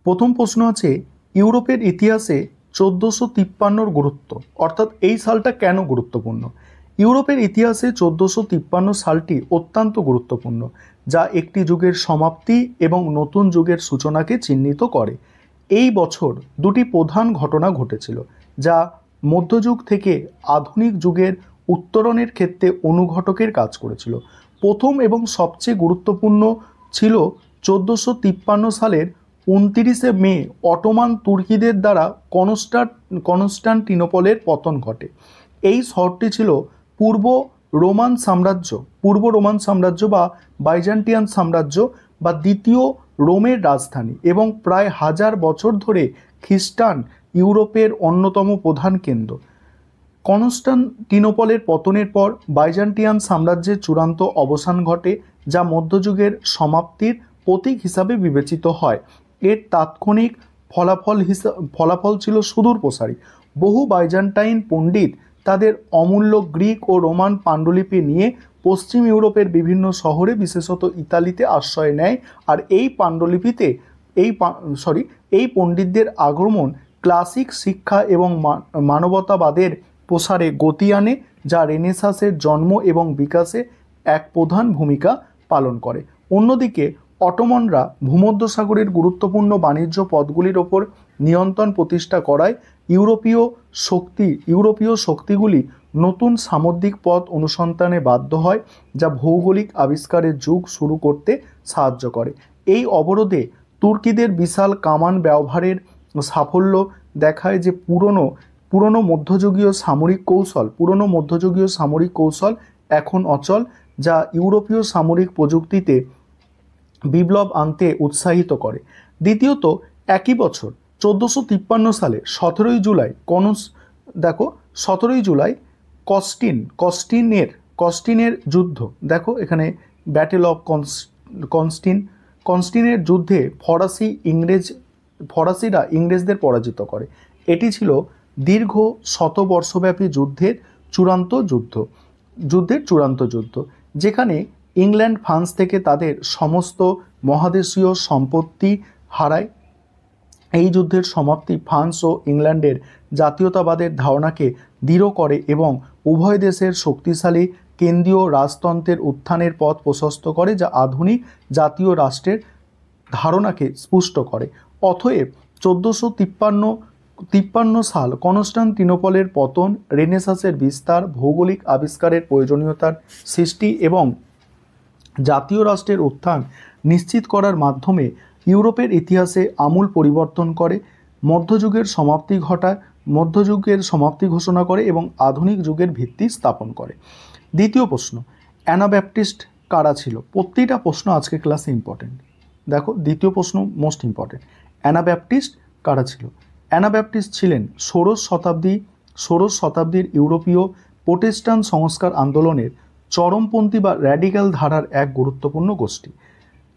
প্রথম প্রশ্ন আছে ইউরোপের ইতিহাসে 1453 গুরুত্ব, অর্থাৎ এই সালটা কেন গুরুত্বপূর্ণ। ইউরোপের ইতিহাসে 1453 সালটি অত্যন্ত গুরুত্বপূর্ণ, যা একটি যুগের সমাপ্তি এবং নতুন যুগের সূচনাকে চিহ্নিত করে। এই বছর দুটি প্রধান ঘটনা ঘটেছিল, যা মধ্যযুগ থেকে আধুনিক যুগের উত্তরণের ক্ষেত্রে অনুঘটকের কাজ করেছিল। প্রথম এবং সবচেয়ে গুরুত্বপূর্ণ ছিল 1453 সালের 29শে মে অটোমান তুর্কিদের দ্বারা কনস্টান্টিনোপলের পতন ঘটে। এই শহরটি ছিল পূর্ব রোমান সাম্রাজ্য বা বাইজেন্টাইন সাম্রাজ্য বা দ্বিতীয় রোমের রাজধানী এবং প্রায় 1000 বছর ধরে খ্রিস্টান ইউরোপের অন্যতম প্রধান কেন্দ্র। কনস্টান্টিনোপলের পতনের পর বাইজেন্টাইন সাম্রাজ্যের চূড়ান্ত অবসান ঘটে, যা মধ্যযুগের সমাপ্তির প্রতীক হিসাবে বিবেচিত হয়। এর তাৎক্ষণিক ফলাফল ছিল সুদূরপ্রসারী। বহু বাইজেন্টাইন পণ্ডিত তাদের অমূল্য গ্রিক ও রোমান পাণ্ডুলিপি নিয়ে পশ্চিম ইউরোপের বিভিন্ন শহরে, বিশেষত ইতালিতে আশ্রয় নেয়। আর এই পণ্ডিতদের আগমন ক্লাসিক শিক্ষা এবং মানবতাবাদের প্রসারে গতি আনে, যা রেনেসাঁসের জন্ম এবং বিকাশে এক প্রধান ভূমিকা পালন করে। অন্যদিকে অটোমানরা ভূমধ্যসাগরের গুরুত্বপূর্ণ বাণিজ্য পথগুলির ওপর নিয়ন্ত্রণ প্রতিষ্ঠা করায় ইউরোপীয় শক্তিগুলি নতুন সামুদ্রিক পথ অনুসন্ধানে বাধ্য হয়, যা ভৌগোলিক আবিষ্কারের যুগ শুরু করতে সাহায্য করে। এই অবরোধে তুর্কিদের বিশাল কামান ব্যবহারের সাফল্য দেখায় যে পুরনো মধ্যযুগীয় সামরিক কৌশল এখন অচল, যা ইউরোপীয় সামরিক প্রযুক্তিতে বিপ্লব আনতে উৎসাহিত করে। দ্বিতীয়ত, একই বছর 1453 সালে 17 জুলাই কস্টিনের যুদ্ধ, দেখো এখানে ব্যাটেল অফ কনস্টিনের যুদ্ধে ফরাসিরা ইংরেজদের পরাজিত করে। এটি ছিল দীর্ঘ শতবর্ষব্যাপী যুদ্ধের চূড়ান্ত যুদ্ধ, যেখানে ইংল্যান্ড ফ্রান্স থেকে তাদের সমস্ত মহাদেশীয় সম্পত্তি হারায়। এই যুদ্ধের সমাপ্তি ফ্রান্স ও ইংল্যান্ডের জাতীয়তাবাদের ধারণাকে দৃঢ় করে এবং উভয় দেশের শক্তিশালী কেন্দ্রীয় রাজতন্ত্রের উত্থানের পথ প্রশস্ত করে, যা আধুনিক জাতীয় রাষ্ট্রের ধারণাকে স্পুষ্ট করে। অতএব 1453 সাল কনস্টান্টিনোপলের পতন, রেনেসাঁসের বিস্তার, ভৌগোলিক আবিষ্কারের প্রয়োজনীয়তার সৃষ্টি এবং জাতীয় রাষ্ট্রের উত্থান নিশ্চিত করার মাধ্যমে ইউরোপের ইতিহাসে আমূল পরিবর্তন করে, মধ্যযুগের সমাপ্তি ঘোষণা করে এবং আধুনিক যুগের ভিত্তি স্থাপন করে। দ্বিতীয় প্রশ্ন, অ্যানাব্যাপটিস্ট কারা ছিল? প্রতিটা প্রশ্ন আজকে ক্লাসে ইম্পর্টেন্ট। দেখো দ্বিতীয় প্রশ্ন মোস্ট ইম্পর্টেন্ট, অ্যানাব্যাপটিস্ট কারা ছিল? অ্যানাব্যাপটিস্ট ছিলেন ষোড়শ শতাব্দীর ইউরোপীয় প্রোটেস্ট্যান্ট সংস্কার আন্দোলনের চরমপন্থী বা র্যাডিক্যাল ধারার এক গুরুত্বপূর্ণ গোষ্ঠী।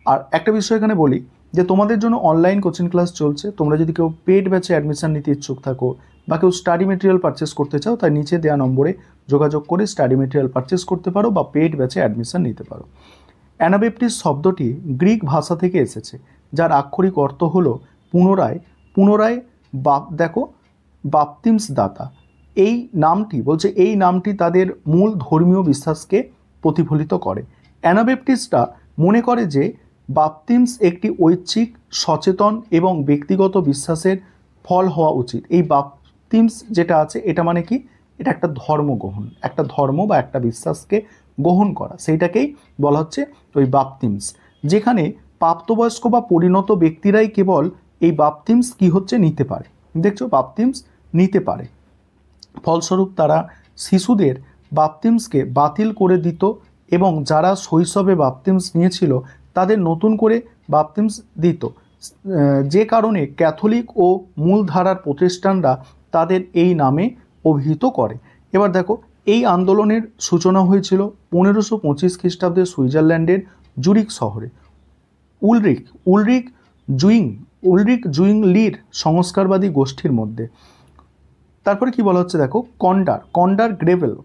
আর একটা বিষয় এখানে বলি যে তোমাদের জন্য অনলাইন কোচিং ক্লাস চলছে। তোমরা যদি কেউ পেড ব্যাচে অ্যাডমিশন নিতে ইচ্ছুক থাকো বা কেউ স্টাডি মেটেরিয়াল পারচেস করতে চাও, তাই নিচে দেওয়া নম্বরে যোগাযোগ করে স্টাডি মেটেরিয়াল পারচেস করতে পারো বা পেড ব্যাচে অ্যাডমিশন নিতে পারো। অ্যানাব্যাপটিস্ট শব্দটি গ্রিক ভাষা থেকে এসেছে, যার আক্ষরিক অর্থ হলো পুনরায় বাপতিস্ম দাতা। এই নামটি তাদের মূল ধর্মীয় বিশ্বাসকে প্রতিফলিত করে। অ্যানাব্যাপটিস্টরা মনে করে যে বাপতিস্ম একটি ঐচ্ছিক, সচেতন এবং ব্যক্তিগত বিশ্বাসের ফল হওয়া উচিত। এই বাপতিস্ম যেটা আছে এটা মানে কি, এটা একটা ধর্ম বা একটা বিশ্বাসকে গ্রহণ করা, সেইটাকেই বলা হচ্ছে ওই বাপতিস্ম, যেখানে প্রাপ্তবয়স্ক বা পরিণত ব্যক্তিরাই কেবল এই বাপতিস্ম নিতে পারে। দেখছো, বাপতিস্ম নিতে পারে। ফলস্বরূপ তারা শিশুদের বাপতিস্মকে বাতিল করে দিত এবং যারা শৈশবে বাপতিস্ম নিয়েছিল তাদের নতুন করে বাপতিস্ম দিত, যে কারণে ক্যাথলিক ও মূলধারার প্রতিষ্ঠানরা তাদের এই নামে অভিহিত করে। এবার দেখো, এই আন্দোলনের সূচনা হয়েছিল 1525 খ্রিস্টাব্দে সুইজারল্যান্ডের জুরিক শহরে উলরিক জুইংলির সংস্কারবাদী গোষ্ঠীর মধ্যে। তারপরে কি বলা হচ্ছে দেখো,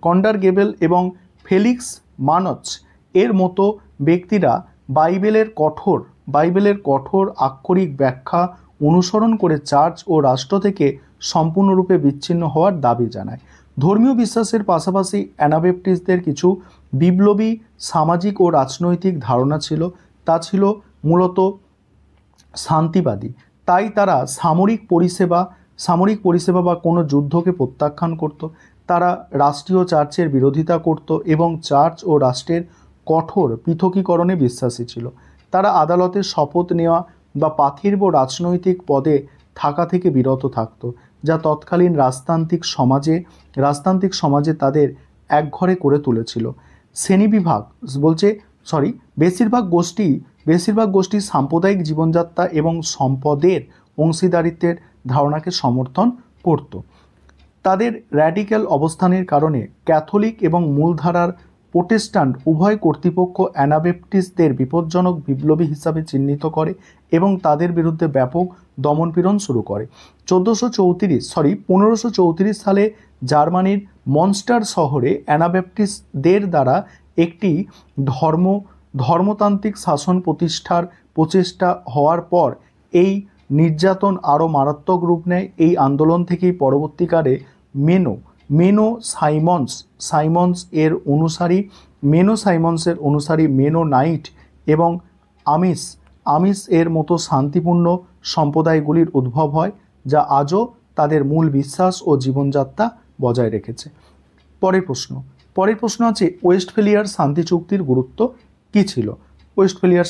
কন্ডার গেবেল এবং ফেলিক্স মানচ এর মতো ব্যক্তিরা বাইবেলের কঠোর আক্ষরিক ব্যাখ্যা অনুসরণ করে চার্চ ও রাষ্ট্র থেকে সম্পূর্ণরূপে বিচ্ছিন্ন হওয়ার দাবি জানায়। ধর্মীয় বিশ্বাসের পাশাপাশি অ্যানাবেপ্টিস্টদের কিছু বিপ্লবী সামাজিক ও রাজনৈতিক ধারণা ছিল, তা ছিল মূলত শান্তিবাদী। তাই তারা সামরিক পরিষেবা বা কোনো যুদ্ধকে প্রত্যাখ্যান করত। তারা রাষ্ট্রীয় চার্চের বিরোধিতা করত এবং চার্চ ও রাষ্ট্রের কঠোর পৃথকীকরণে বিশ্বাসী ছিল। তারা আদালতে শপথ নেওয়া বা পাথির্ব রাজনৈতিক পদে থাকা থেকে বিরত থাকত, যা তৎকালীন রাজতান্ত্রিক সমাজে তাদের একঘরে করে তুলেছিল। বেশিরভাগ গোষ্ঠী সাম্প্রদায়িক জীবনযাত্রা এবং সম্পদের অংশীদারিত্বের ধারণাকে সমর্থন করত। তাদের র্যাডিক্যাল অবস্থানের কারণে ক্যাথলিক এবং মূলধারার প্রোটেস্ট্যান্ট উভয় কর্তৃপক্ষ অ্যানাবেপ্টিস্টদের বিপজ্জনক বিপ্লবী হিসাবে চিহ্নিত করে এবং তাদের বিরুদ্ধে ব্যাপক দমনপীড়ন শুরু করে। 1534 সালে জার্মানির মনস্টার শহরে অ্যানাবেপ্টিস্টদের দ্বারা একটি ধর্মতান্ত্রিক শাসন প্রতিষ্ঠার প্রচেষ্টা হওয়ার পর এই নির্যাতন আরও মারাত্মক রূপ নেয়। এই আন্দোলন থেকেই পরবর্তীকালে মেনো সাইমন্সের অনুসারী মেনোনাইট এবং আমিস এর মতো শান্তিপূর্ণ সম্প্রদায়গুলির উদ্ভব হয়, যা আজও তাদের মূল বিশ্বাস ও জীবনযাত্রা বজায় রেখেছে। পরের প্রশ্ন আছে ওয়েস্টফেলিয়ার শান্তি চুক্তির গুরুত্ব কী ছিল? ওয়েস্টফেলিয়ার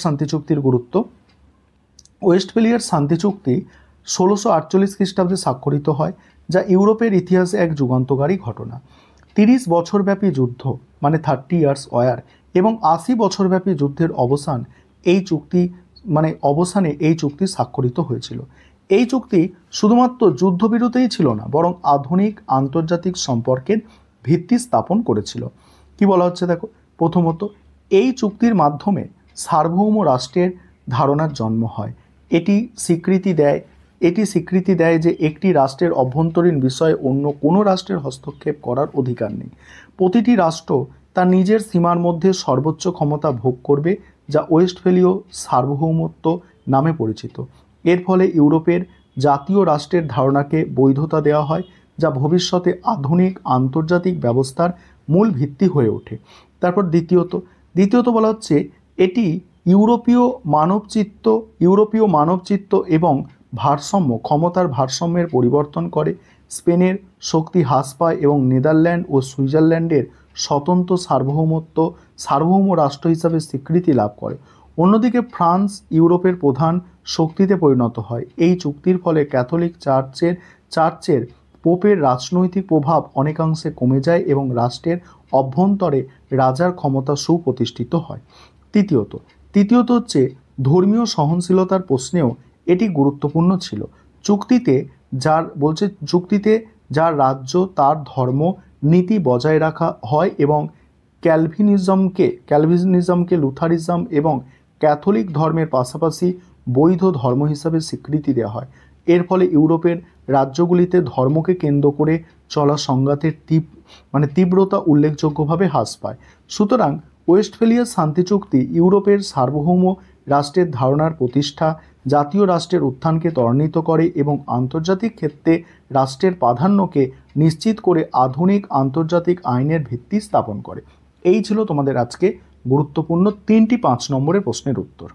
শান্তি চুক্তি 1648 খ্রিস্টাব্দে স্বাক্ষরিত হয়, যা ইউরোপের ইতিহাসে এক যুগান্তকারী ঘটনা। 30 বছরব্যাপী যুদ্ধ 30 ইয়ার্স ওয়ার এবং 80 বছরব্যাপী যুদ্ধের অবসানে এই চুক্তি স্বাক্ষরিত হয়েছিল। এই চুক্তি শুধুমাত্র যুদ্ধবিরতিই ছিল না, বরং আধুনিক আন্তর্জাতিক সম্পর্কের ভিত্তি স্থাপন করেছিল। কি বলা হচ্ছে দেখো, প্রথমত এই চুক্তির মাধ্যমে সার্বভৌম রাষ্ট্রের ধারণার জন্ম হয়। এটি স্বীকৃতি দেয় যে একটি রাষ্ট্রের অভ্যন্তরীণ বিষয়ে অন্য কোনো রাষ্ট্রের হস্তক্ষেপ করার অধিকার নেই। প্রতিটি রাষ্ট্র তার নিজের সীমার মধ্যে সর্বোচ্চ ক্ষমতা ভোগ করবে, যা ওয়েস্টফেলীয় সার্বভৌমত্ব নামে পরিচিত। এর ফলে ইউরোপের জাতীয় রাষ্ট্রের ধারণাকে বৈধতা দেওয়া হয়, যা ভবিষ্যতে আধুনিক আন্তর্জাতিক ব্যবস্থার মূল ভিত্তি হয়ে ওঠে। তারপর দ্বিতীয়ত বলা হচ্ছে এটি ইউরোপীয় মানবচিত্ত এবং ক্ষমতার ভারসাম্যের পরিবর্তন করে। স্পেনের শক্তি হ্রাস পায় এবং নেদারল্যান্ড ও সুইজারল্যান্ডের স্বতন্ত্র সার্বভৌম রাষ্ট্র হিসাবে স্বীকৃতি লাভ করে। অন্যদিকে ফ্রান্স ইউরোপের প্রধান শক্তিতে পরিণত হয়। এই চুক্তির ফলে ক্যাথলিক চার্চের পোপের রাজনৈতিক প্রভাব অনেকাংশে কমে যায় এবং রাষ্ট্রের অভ্যন্তরে রাজার ক্ষমতা সুপ্রতিষ্ঠিত হয়। তৃতীয়ত হচ্ছে ধর্মীয় সহনশীলতার প্রশ্নেও এটি গুরুত্বপূর্ণ ছিল। চুক্তিতে যার রাজ্য তার ধর্ম নীতি বজায় রাখা হয় এবং ক্যালভিনিজমকে লুথারিজম এবং ক্যাথলিক ধর্মের পাশাপাশি বৈধ ধর্ম হিসাবে স্বীকৃতি দেওয়া হয়। এর ফলে ইউরোপের রাজ্যগুলিতে ধর্মকে কেন্দ্র করে চলা সংঘাতের তীব্রতা উল্লেখযোগ্যভাবে হ্রাস পায়। সুতরাং ওয়েস্টফেলিয়ার শান্তি চুক্তি ইউরোপের সার্বভৌম রাষ্ট্রের ধারণার প্রতিষ্ঠা, জাতীয় রাষ্ট্রের উত্থানকে ত্বরান্বিত করে এবং আন্তর্জাতিক ক্ষেত্রে রাষ্ট্রের প্রাধান্যকে নিশ্চিত করে আধুনিক আন্তর্জাতিক আইনের ভিত্তি স্থাপন করে। এই ছিল তোমাদের আজকে গুরুত্বপূর্ণ 3টি 5 নম্বরের প্রশ্নের উত্তর।